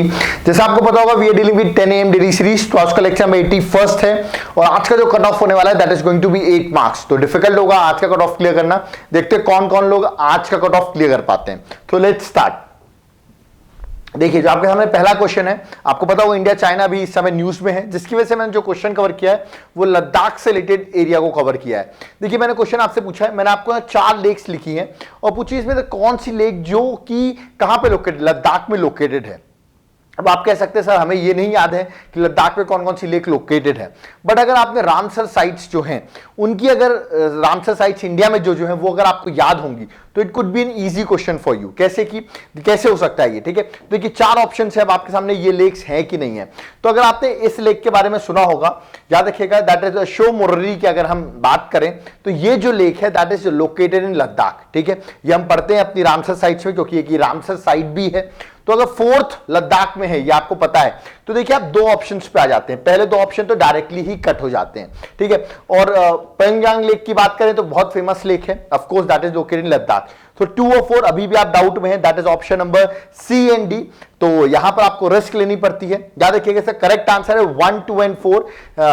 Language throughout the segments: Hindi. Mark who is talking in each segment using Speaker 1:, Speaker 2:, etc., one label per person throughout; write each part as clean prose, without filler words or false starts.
Speaker 1: जैसे आपको पता होगा we are dealing with 10 AM daily series, तो आज का लेक्चर नंबर 81 है और आज का जो कट ऑफ होने वाला है that is going to be 8 marks. तो डिफिकल्ट होगा आज का कट ऑफ क्लियर करना। देखते हैं कौन कौन लोग आज का कट ऑफ क्लियर कर पाते हैं। तो लेट्स स्टार्ट। देखिए, जो आपके सामने पहला क्वेश्चन है, आपको पता होगा इंडिया चाइना भी इस समय न्यूज में है, जिसकी वजह से मैंने जो क्वेश्चन कवर किया है वो लद्दाख से रिलेटेड एरिया को कवर किया है। देखिए, मैंने क्वेश्चन आपसे पूछा है, मैंने आपको 4 लेक्स लिखी हैं और पूछी इसमें से कौन सी लेक जो कि कहां पे लोकेटेड, लद्दाख में लोकेटेड है। अब आप कह सकते हैं सर हमें ये नहीं याद है कि लद्दाख में कौन कौन सी लेक लोकेटेड है, बट अगर आपने रामसर साइट्स जो हैं उनकी, अगर रामसर साइट्स इंडिया में जो है वो अगर आपको याद होंगी तो it could be an easy question for you. कैसे हो सकता है ये, ठीक है। तो देखिए 4 ऑप्शन है अब आपके सामने, ये लेक्स हैं कि नहीं है। तो अगर आपने इस लेक के बारे में सुना होगा, याद रखिएगा दैट इज शो मोररी की अगर हम बात करें तो ये जो लेक है that is located in Ladakh, ठीक है। ये हम पढ़ते हैं अपनी रामसर साइट्स में क्योंकि ये रामसर साइट भी है। तो अगर 4th लद्दाख में है ये आपको पता है, तो देखिए आप 2 ऑप्शंस पे आ जाते हैं। पहले 2 ऑप्शन तो डायरेक्टली ही कट हो जाते हैं, ठीक है। और पेंगयांग लेक की बात करें तो बहुत फेमस लेक है, of course that is located in Ladakh. तो 2 और 4 अभी भी आप डाउट में हैं, that is option number C and D. तो यहां पर आपको रिस्क लेनी पड़ती है। याद रखिएगा सर करेक्ट आंसर है 1, 2 एंड 4।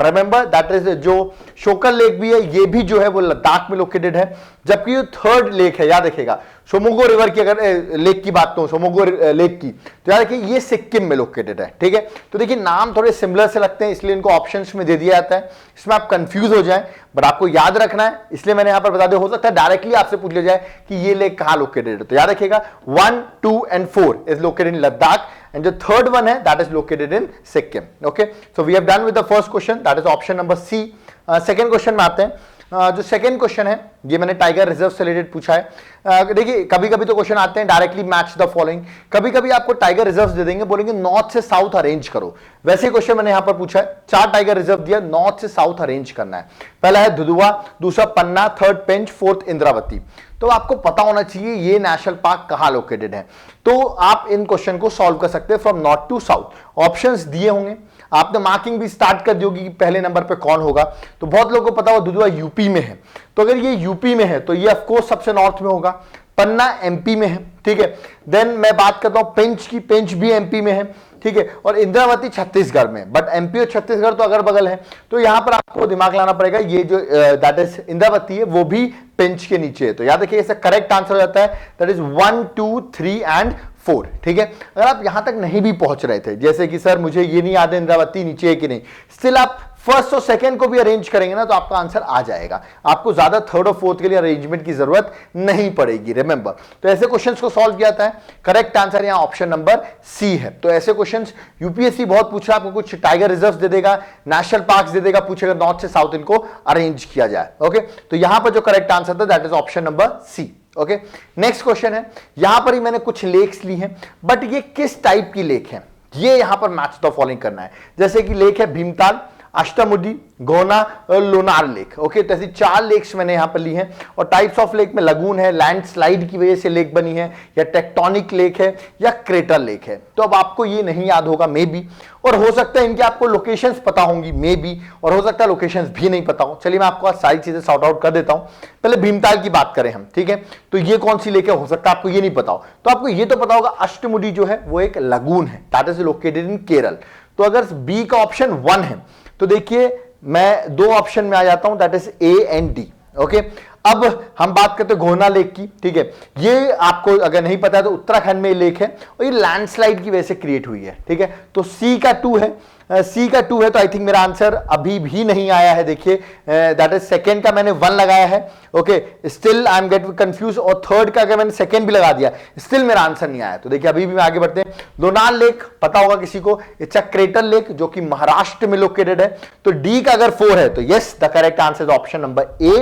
Speaker 1: रिमेंबर दैट इज जो शोकर लेक भी है ये भी जो है वो लद्दाख में लोकेटेड है, जबकि जो 3rd लेक है, याद रखिएगा सोमोगो रिवर की अगर लेक की बात करूं, सोमोगो लेक की, तो याद रखिए ये सिक्किम में लोकेटेड है, ठीक है। तो देखिए नाम थोड़े सिमिलर से लगते हैं इसलिए इनको ऑप्शंस में दे दिया जाता है, इसमें आप कंफ्यूज हो जाएं, बट आपको याद रखना है इसलिए मैंने यहां पर बता दिया। हो सकता है डायरेक्टली आपसे पूछ लिया जाए कि ये लेक कहां लोकेटेड है, तो याद रखिएगा 1, 2 and 4 is located in Ladakh and जो 3rd वन है that is located in Sikkim. Okay, so we have done with the first question that is option number C. Second question में आते हैं। जो सेकंड क्वेश्चन है ये मैंने टाइगर रिजर्व से रिलेटेड पूछा है। देखिए कभी कभी तो क्वेश्चन आते हैं डायरेक्टली मैच द फॉलोइंग, कभी कभी आपको टाइगर रिजर्व दे देंगे, बोलेंगे नॉर्थ से साउथ अरेंज करो। वैसे क्वेश्चन मैंने यहां पर पूछा है, 4 टाइगर रिजर्व दिया, नॉर्थ से साउथ अरेंज करना है। पहला है दुधुआ, दूसरा पन्ना, 3rd पेंच, 4th इंद्रावती। तो आपको पता होना चाहिए ये नेशनल पार्क कहां लोकेटेड है। तो आप इन क्वेश्चन को सॉल्व कर सकते हैं from north to south. Options दिए होंगे, आपने मार्किंग भी स्टार्ट कर दी होगी कि पहले नंबर पे कौन होगा। तो बहुत लोगों को पता होगा दुधुआ यूपी में है, तो अगर ये यूपी में है तो ये ऑफ कोर्स सबसे नॉर्थ में होगा। पन्ना एमपी में है, ठीक है। देन मैं बात करता हूं पेंच की, पेंच भी एमपी में है, ठीक है। और इंद्रावती छत्तीसगढ़ में, बट एमपी और छत्तीसगढ़ तो अगल बगल है। तो यहां पर आपको दिमाग लाना पड़ेगा, ये जो दैट इज इंद्रावती है वो भी पेंच के नीचे है। तो याद रखिए इसका करेक्ट आंसर हो जाता है दैट इज 1, 2, 3 एंड 4, ठीक है। अगर आप यहां तक नहीं भी पहुंच रहे थे, जैसे कि सर मुझे ये नहीं याद है इंद्रावती नीचे है कि नहीं, स्टिल आप फर्स्ट और सेकंड को भी अरेंज करेंगे ना तो आपका आंसर आ जाएगा। आपको ज्यादा 3rd और 4th के लिए अरेंजमेंट की जरूरत नहीं पड़ेगी, रिमेंबर। तो ऐसे क्वेश्चंस को सॉल्व किया जाता है। करेक्ट आंसर यहां ऑप्शन नंबर सी है। तो ऐसे क्वेश्चंस यूपीएससी बहुत पूछ रहा है, आपको कुछ टाइगर रिजर्व दे देगा, नेशनल पार्क दे देगा, पूछेगा नॉर्थ से साउथ इनको अरेंज किया जाए। ओके, तो यहां पर जो करेक्ट आंसर था that is option number C. Okay, next question है, यहां पर ही मैंने कुछ लेक्स ली हैं, बट ये किस टाइप की लेक है ये यहां पर मैच द फॉलोइंग करना है। जैसे कि लेक है भीमताल, अष्टमुडी, गोना और लोनार लेक। ओके, तो ऐसी 4 लेक्स मैंने यहां पर ली हैं। और टाइप्स ऑफ लेक में लगून है, लैंडस्लाइड की वजह से लेक बनी है, या टेक्टोनिक लेक है, या क्रेटर लेक है। तो अब आपको ये नहीं याद होगा मे बी, और हो सकता है इनके आपको लोकेशंस पता होंगी मे बी, और हो सकता है लोकेशंस भी नहीं पता हो। चलिए मैं आपको आज सारी चीजें सॉर्ट आउट कर देता हूं। पहले भीमताल की बात करें हम, ठीक है। तो ये कौन सी लेक है, हो सकता है आपको ये नहीं पता हो। तो आपको ये तो पता होगा अष्टमुडी जो है वो एक लगून है, दैट इज लोकेटेड इन केरल। तो अगर बी का ऑप्शन 1 है तो देखिए मैं 2 ऑप्शन में आ जाता हूं, that is A and D. Okay, अब हम बात करते हैं घोना लेक की, ठीक है। ये आपको अगर नहीं पता है तो उत्तराखंड में लेक है और ये लैंडस्लाइड की वजह से क्रिएट हुई है, ठीक है। तो सी का 2 है, सी का 2 है, तो आई थिंक मेरा आंसर अभी भी नहीं आया है। देखिए दैट इज सेकंड का मैंने 1 लगाया है, okay, still I am get confuse, और 3rd का अगर मैंने सेकंड भी लगा दिया स्टिल मेरा आंसर नहीं आया। तो देखिए अभी भी मैं आगे बढ़ते हैं। लोनार लेक पता होगा किसी को, इट्स अ क्रेटर लेक जो कि महाराष्ट्र में लोकेटेड है। तो डी का अगर 4 है तो yes the correct answer is option number A,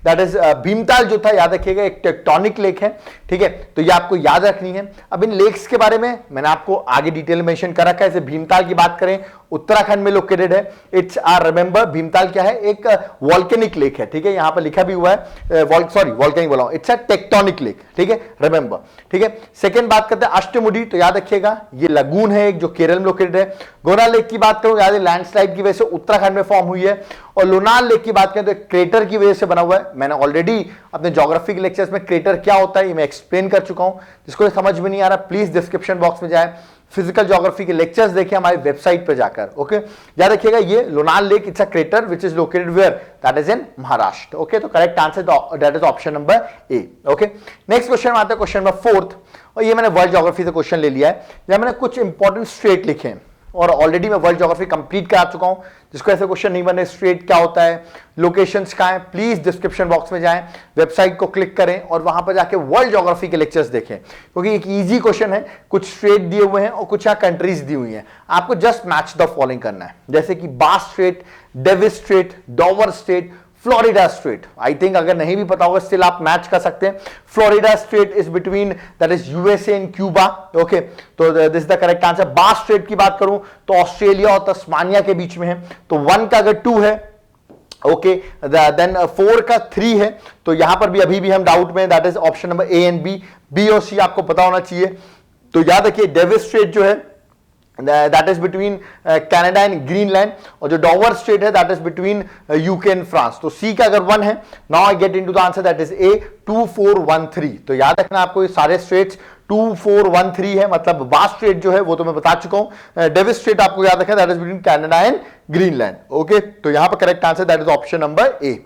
Speaker 1: that is Bhimtal जो था याद रखिएगा एक टेक्टोनिक लेक है, ठीक है। तो ये आपको याद रखनी है। अब इन लेक्स के बारे में मैंने आपको आगे डिटेल मेंशन कर रखा है। जैसे भीमताल की बात करें उत्तराखंड में लोकेटेड है, इट्स रिमेंबर भीमताल क्या है, एक वॉल्केनिक लेक है, ठीक है। यहां पर लिखा भी हुआ है वॉल्केनिक बोला हूं, इट्स अ टेक्टोनिक लेक, ठीक है, रिमेंबर, ठीक है। सेकंड बात करते हैं अष्टमुडी, तो याद रखिएगा ये लगून है एक जो केरल में लोकेटेड है। गोना लेक की बात करूं, याद है लैंडस्लाइड की वजह से उत्तराखंड में फॉर्म हुई है। और लोनार लेक की बात करें तो क्रेटर की वजह से बना हुआ है। मैंने ऑलरेडी अपने ज्योग्राफी के लेक्चर्स में क्रेटर क्या होता है ये मैं एक्सप्लेन कर चुका हूं। जिसको समझ में नहीं आ रहा प्लीज डिस्क्रिप्शन बॉक्स में जाए, फिजिकल ज्योग्राफी के लेक्चर्स देखें हमारी वेबसाइट पे जाकर। ओके, याद रखिएगा ये Lonar lake it's a crater which is located where, that is in Maharashtra. Okay, तो correct answer that is option number A. Okay, next question में आते हैं क्वेश्चन नंबर 4, और ये मैंने वर्ल्ड ज्योग्राफी से क्वेश्चन ले लिया है, जहां मैंने कुछ इंपॉर्टेंट स्टेट लिखे हैं और ऑलरेडी मैं वर्ल्ड ज्योग्राफी कंप्लीट करा चुका हूं। जिसको ऐसे क्वेश्चन नहीं बने, स्टेट क्या होता है, लोकेशंस कहां है, प्लीज डिस्क्रिप्शन बॉक्स में जाएं, वेबसाइट को क्लिक करें और वहां पर जाके वर्ल्ड ज्योग्राफी के लेक्चर्स देखें, क्योंकि एक इजी क्वेश्चन है, कुछ स्टेट दिए हुए हैं और कुछ यहाँ कंट्रीज दी हुई हैं, आपको जस्ट मैच द फॉलोइंग करना है, जैसे कि बास straight, Davis Strait, डॉवर straight, Florida straight. I think अगर नहीं भी पता होगा स्टिल आप मैच कर सकते हैं। Florida strait is between that is USA and Cuba. Okay, तो this is the correct answer. Bass strait की बात करूं तो ऑस्ट्रेलिया और तस्मानिया के बीच में है, तो 1 का अगर 2 है, ओके, देन 4 का 3 है, तो यहां पर भी अभी भी हम डाउट में, that is option number A and B, B और सी आपको पता होना चाहिए। तो याद रखिए डेविस स्ट्रेट जो है that is between Canada and Greenland, और जो डॉवर स्ट्रेट है that is between UK and France. तो सी का अगर 1 है, now I get into the answer that is a 2 4 1 3। तो याद रखना आपको ये सारे स्ट्रेट्स 2 4 1 3 है, मतलब बास स्ट्रेट जो है वो तो मैं बता चुका हूं। डेविस स्ट्रेट आपको याद रखना that is between Canada and Greenland. Okay, तो यहां पर correct answer that is option number ए।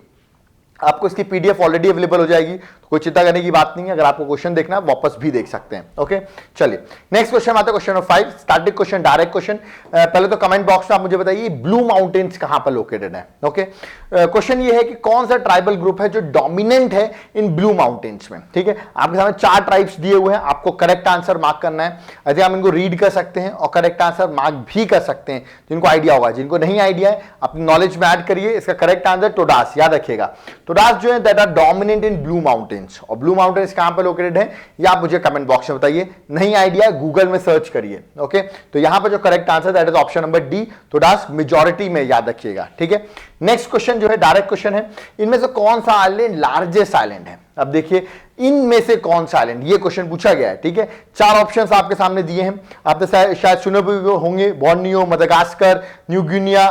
Speaker 1: आपको इसकी पीडीएफ ऑलरेडी अवेलेबल हो जाएगी, तो कोई चिंता करने की बात नहीं है। अगर आपको क्वेश्चन देखना है वापस भी देख सकते हैं। ओके, चलिए नेक्स्ट क्वेश्चन आते हैं, question number 5, static question, direct question. पहले तो कमेंट बॉक्स में आप मुझे बताइए ब्लू माउंटेन्स कहां पर लोकेटेड है। ओके, क्वेश्चन ये है कि कौन सा ट्राइबल ग्रुप है जो डोमिनेंट है इन ब्लू माउंटेन्स में। ठीक है, आपके सामने 4 ट्राइब्स दिए हुए हैं, आपको करेक्ट आंसर मार्क करना है। यदि आप इनको रीड कर सकते हैं और करेक्ट आंसर मार्क भी कर सकते हैं, जिनको आइडिया होगा, जिनको नहीं आइडिया है अपनी नॉलेज में ऐड करिए। इसका करेक्ट आंसर टोडास, याद रखिएगा टोडास जो है that are dominant in blue mountains. और ब्लू माउंटेन्स कहां पर लोकेटेड है ये आप मुझे कमेंट बॉक्स में बताइए, नहीं आइडिया गूगल में सर्च करिए। ओके, तो यहां पर जो correct answer that is option number D, Todas majority में, याद रखिएगा। ठीक है, नेक्स्ट क्वेश्चन जो है डायरेक्ट क्वेश्चन है, इनमें से कौन सा आइलैंड लार्जेस्ट आइलैंड है। अब देखिए इनमें से कौन सा आइलैंड, ये क्वेश्चन पूछा गया है। ठीक है, 4 ऑप्शंस आपके सामने दिए हैं, आपने शायद सुने भी होंगे, Borneo, Madagascar, new Guinea,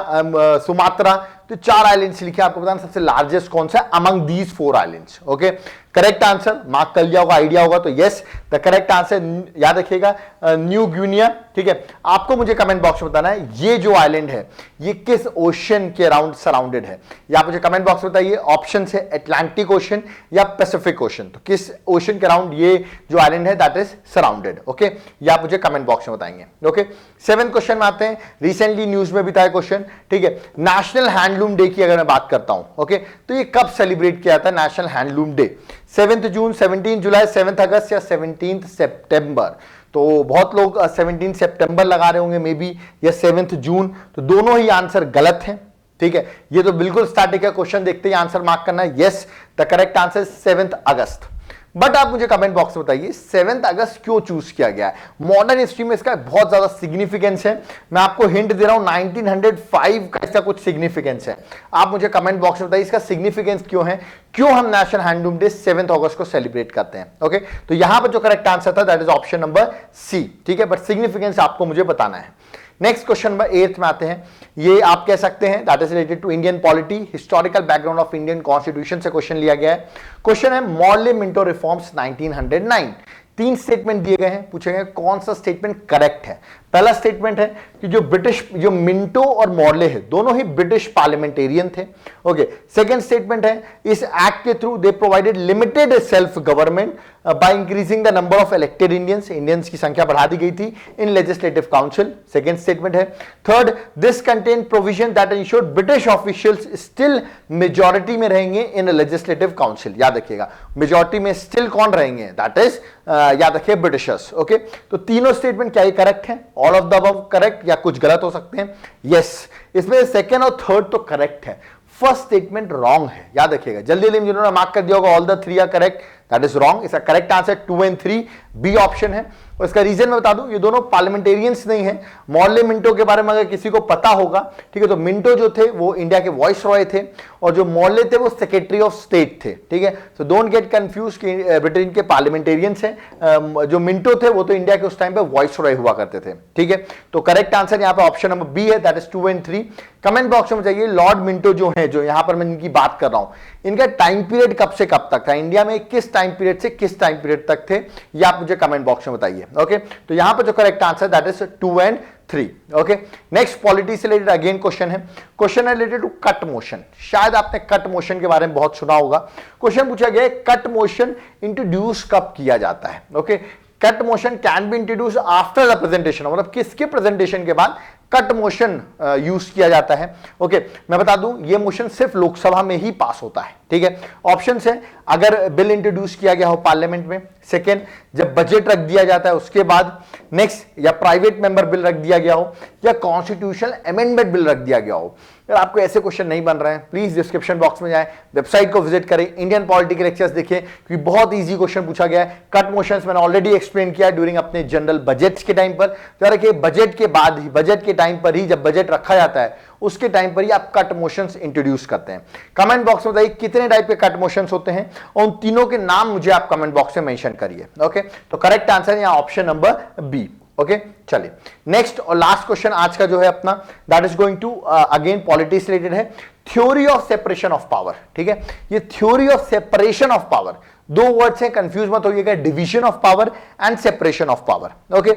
Speaker 1: Sumatra. तो 4 आइलैंड्स लिखे, आपको बताना सबसे लार्जेस्ट कौन सा among these 4 islands. Okay, correct answer mark कर लिया होगा, आइडिया होगा, तो यस द करेक्ट आंसर याद रखिएगा न्यू गिनिया। ठीक है, आपको मुझे कमेंट बॉक्स में बताना है ये जो आइलैंड है ये किस ओशन के अराउंड सराउंडेड है, या आप मुझे कमेंट बॉक्स में बताइए। ऑप्शन है अटलांटिक ओशन या पैसिफिक ओशन, तो किस ओशन के अराउंड ये जो आइलैंड है दैट इज सराउंडेड। ओके, ये आप मुझे कमेंट बॉक्स में बताएंगे। ओके, 7th क्वेश्चन में आते हैं, रिसेंटली न्यूज में भी था क्वेश्चन। ठीक है, नेशनल हैंडलूम डे की अगर मैं बात करता हूं, ओके, तो ये कब सेलिब्रेट किया था नेशनल हैंडलूम डे? 7 जून, 17 जुलाई, 7 अगस्त या 17 सितंबर? तो बहुत लोग 17 सितंबर लगा रहे होंगे मे बी, या 7 जून, तो दोनों ही आंसर गलत हैं। ठीक है, ये तो बिल्कुल स्टैटिक है, क्वेश्चन देखते ही आंसर मार्क करना है। Yes the correct answer 7 August. But आप मुझे कमेंट बॉक्स में बताइए 7 अगस्त क्यों चूज किया गया है? मॉडर्न हिस्ट्री में इसका बहुत ज्यादा सिग्निफिकेंस है, मैं आपको हिंट दे रहा हूं 1905 का इसका कुछ सिग्निफिकेंस है। आप मुझे कमेंट बॉक्स में बताइए इसका सिग्निफिकेंस क्यों है, क्यों हम नेशनल हैंडलूम डे 7 अगस्त को सेलिब्रेट करते हैं। ओके, तो यहां पर जो करेक्ट आंसर था that is option number C. ठीक है, बट सिग्निफिकेंस आपको मुझे बताना है। नेक्स्ट क्वेश्चन नंबर 8 में आते हैं, ये आप कह सकते हैं that is related to Indian polity, historical background of Indian constitution से क्वेश्चन लिया गया है। क्वेश्चन है मॉर्ले मिंटो रिफॉर्म्स 1909। 3 स्टेटमेंट दिए गए हैं, पूछे गए कौन सा स्टेटमेंट करेक्ट है। पहला स्टेटमेंट है कि जो मिंटो और मॉर्ले है दोनों ही ब्रिटिश पार्लियामेंटेरियन थे। ओके, सेकंड स्टेटमेंट है इस एक्ट के through they provided limited self government by increasing the number of elected Indians की संख्या बढ़ा दी गई थी in legislative council. Second statement है। Third, this contain provision that ensure British officials still majority में रहेंगे इन लेजिस्लेटिव काउंसिल। याद रखिएगा मेजॉरिटी में स्टिल कौन रहेंगे, दैट इज याद रखिए ब्रिटिशर्स। ओके, तो तीनों स्टेटमेंट क्या ये करेक्ट है? All of the above correct या कुछ गलत हो सकते हैं? यस, इसमें सेकंड और थर्ड तो करेक्ट है, फर्स्ट स्टेटमेंट रॉन्ग है। याद रखिएगा, जल्दी जल्दी जिन्होंने मार्क कर दिया होगा all the 3 are correct, that is wrong. इसका करेक्ट आंसर 2 और 3 बी ऑप्शन है। और इसका रीजन मैं बता दूं, ये दोनों पार्लियामेंटेरियंस नहीं है। मॉर्ले मिंटो के बारे में अगर किसी को पता होगा, ठीक है, तो मिंटो जो थे वो इंडिया के वॉइस रॉय थे और जो मॉर्ले थे वो सेक्रेटरी ऑफ स्टेट थे। ठीक है, सो डोंट गेट कंफ्यूज कि ब्रिटेन के पार्लियामेंटेरियंस हैं। जो मिंटो थे वो तो इंडिया के उस टाइम पे वॉइस रॉय हुआ करते थे। ठीक है, तो करेक्ट आंसर यहाँ पे ऑप्शन नंबर बी है, दैट इज 2 और 3। कमेंट बॉक्स में चाहिए लॉर्ड मिंटो जो है, जो यहाँ पर मैं इनकी बात कर रहा हूं, इनका टाइम पीरियड कब से कब तक था, इंडिया में किस टाइम पीरियड से किस टाइम पीरियड तक थे, ये आप मुझे कमेंट बॉक्स में बताइए। ओके, तो यहां पर जो correct answer that is 2 and 3। Okay, next polity से रिलेटेड अगेन क्वेश्चन है, क्वेश्चन है रिलेटेड टू कट मोशन। शायद आपने कट मोशन के बारे में बहुत सुना होगा। क्वेश्चन पूछा गया है कट मोशन इंट्रोड्यूस कब किया जाता है। Okay, cut motion can be introduce after the presentation, मतलब किसके प्रेजेंटेशन के बाद कट मोशन यूज किया जाता है। ओके, मैं बता दूं ये मोशन सिर्फ लोकसभा में ही पास होता है। ठीक है, ऑप्शंस है अगर बिल इंट्रोड्यूस किया गया हो पार्लियामेंट में, सेकेंड जब बजट रख दिया जाता है उसके बाद, नेक्स्ट या प्राइवेट मेंबर बिल रख दिया गया हो, या कॉन्स्टिट्यूशनल अमेंडमेंट बिल रख दिया गया हो। अगर आपको ऐसे क्वेश्चन नहीं बन रहे हैं प्लीज डिस्क्रिप्शन बॉक्स में जाएं, वेबसाइट को विजिट करें, इंडियन पॉलिटिकल लेक्चर्स देखिए, क्योंकि बहुत इजी क्वेश्चन पूछा गया है। कट मोशंस मैंने ऑलरेडी एक्सप्लेन किया ड्यूरिंग अपने जनरल बजट्स के टाइम पर। तो देखिए बजट के बाद ही, बजट के टाइम पर ही, जब बजट रखा जाता है उसके टाइम पर ही आप कट मोशंस इंट्रोड्यूस करते हैं। कमेंट बॉक्स में बताइए कितने टाइप के कट मोशंस होते हैं और उन तीनों के नाम मुझे आप कमेंट बॉक्स में मेंशन करिए। ओके, तो करेक्ट आंसर है यहां ऑप्शन नंबर बी। ओके, चलिए नेक्स्ट और लास्ट क्वेश्चन आज का जो है अपना, that is going to again politics से रिलेटेड है, theory of separation of power. ठीक है, ये theory of separation of power, दो वर्ड्स हैं, कंफ्यूज मत होइएगा, division of power and separation of power. Okay,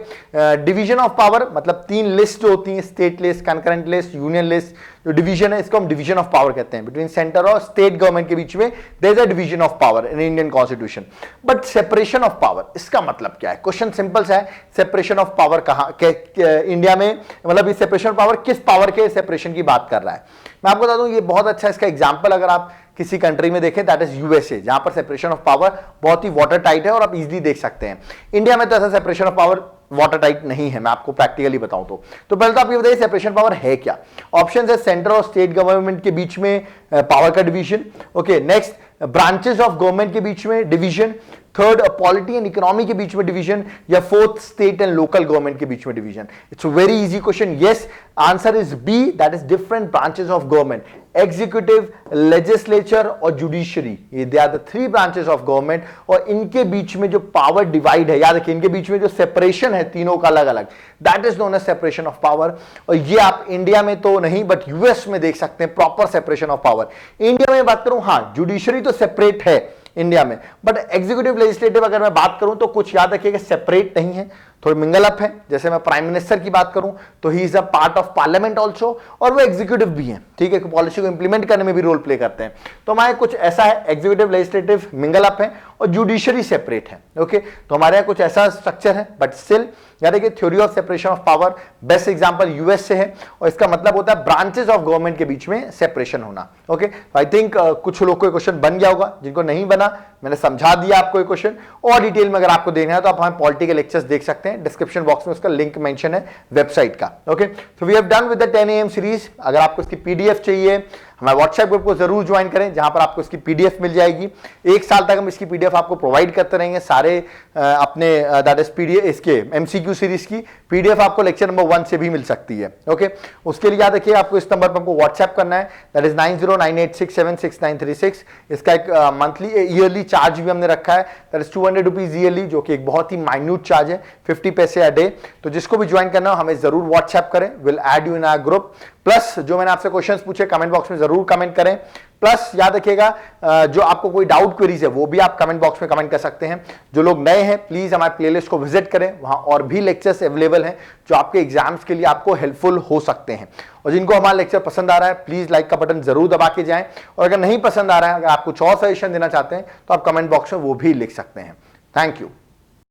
Speaker 1: division of power मतलब तीन लिस्ट होती हैं, state list, concurrent list, union list. जो डिवीजन है इसको हम डिवीजन ऑफ पावर कहते हैं, बिटवीन सेंटर और स्टेट गवर्नमेंट के बीच में there is a division of power in Indian constitution. But separation of power इसका मतलब क्या है? क्वेश्चन सिंपल सा है, सेपरेशन ऑफ पावर कहां इंडिया में, मतलब ये सेपरेशन ऑफ पावर किस पावर के सेपरेशन की बात कर रहा है? मैं आपको बता दूं ये बहुत अच्छा इसका एग्जांपल अगर आप किसी कंट्री में देखें दैट इज यूएसए, जहां पर सेपरेशन ऑफ पावर बहुत ही वाटर टाइट है और आप इजीली देख सकते हैं। इंडिया में तो ऐसा separation of power water tight नहीं है, मैं आपको प्रैक्टिकली बताऊं तो पहले तो आप ये बताइए सेपरेशन पावर है क्या? ऑप्शन है सेंटर और स्टेट गवर्नमेंट के बीच में पावर का division. Okay, next branches of government के बीच में division, third polity and economy के बीच में डिवीजन, या fourth state and local government के बीच में division. It's a very easy question. Yes, answer is B, that is different branches of government, executive, legislature और जुडिशरी, ये they are the three branches of government, और इनके बीच में जो पावर डिवाइड है, याद रखिए इनके बीच में जो सेपरेशन है तीनों का अलग अलग, that is known as separation of power. और ये आप इंडिया में तो नहीं बट यूएस में देख सकते हैं proper separation of power. India में बात करूं, हाँ जुडिशरी तो सेपरेट है इंडिया में, बट एग्जीक्यूटिव लेजिस्लेटिव अगर मैं बात करूं तो कुछ याद रखिएगा सेपरेट नहीं है, थोड़े मिंगल अप है। जैसे मैं प्राइम मिनिस्टर की बात करूं तो he is a part of parliament also, और वो एग्जीक्यूटिव भी है। ठीक है, पॉलिसी को इंप्लीमेंट करने में भी रोल प्ले करते हैं। तो हमारे कुछ ऐसा है, एग्जीक्यूटिव लेजिस्लेटिव मिंगल अप है और जुडिशरी सेपरेट है। ओके, तो हमारे यहाँ कुछ ऐसा स्ट्रक्चर है, बट स्टिल याद रखिए theory of separation of power best example US से है, और इसका मतलब होता है ब्रांचेस ऑफ गवर्नमेंट के बीच में सेपरेशन होना। ओके, आई थिंक कुछ लोग को क्वेश्चन बन गया होगा, जिनको नहीं बना मैंने समझा दिया आपको ये क्वेश्चन। और डिटेल में अगर आपको देखना है तो आप हमारे पॉलिटिकल लेक्चर्स देख सकते हैं, डिस्क्रिप्शन बॉक्स में उसका लिंक मेंशन है वेबसाइट का। Okay, so we have done with the 10 AM series. अगर आपको इसकी पीडीएफ चाहिए हमारे व्हाट्सएप ग्रुप को जरूर ज्वाइन करें, जहां पर आपको इसकी पीडीएफ मिल जाएगी। 1 साल तक हम इसकी पीडीएफ आपको प्रोवाइड करते रहेंगे, सारे अपने दैट इज पीडीएफ इसके एमसीक्यू सीरीज की पीडीएफ आपको लेक्चर नंबर 1 से भी मिल सकती है। ओके, उसके लिए याद रखिए आपको इस नंबर पर हमको व्हाट्सएप करना है, दैट इज 9098676936। इसका एक मंथली ईयरली चार्ज भी हमने रखा है, दैट इज 200 रुपीज ईयरली, जो कि एक बहुत ही माइन्यूट चार्ज है, 50 पैसे अ डे। तो जिसको भी ज्वाइन करना हो हमें जरूर व्हाट्सएप करें, will add you in our group. Plus जो मैंने आपसे क्वेश्चंस पूछे कमेंट बॉक्स में जरूर कमेंट करें। प्लस याद रखिएगा जो आपको कोई डाउट क्वेरीज है वो भी आप कमेंट बॉक्स में कमेंट कर सकते हैं। जो लोग नए हैं प्लीज हमारे प्लेलिस्ट को विजिट करें, वहां और भी लेक्चर्स अवेलेबल हैं जो आपके एग्जाम्स के लिए आपको हेल्पफुल हो सकते हैं। और जिनको हमारा लेक्चर पसंद आ रहा है प्लीज लाइक का बटन जरूर दबा के जाएं, और अगर नहीं पसंद आ रहा है, अगर आप कुछ और सजेशन देना चाहते हैं तो आप कमेंट बॉक्स में वो भी लिख सकते हैं। Thank you.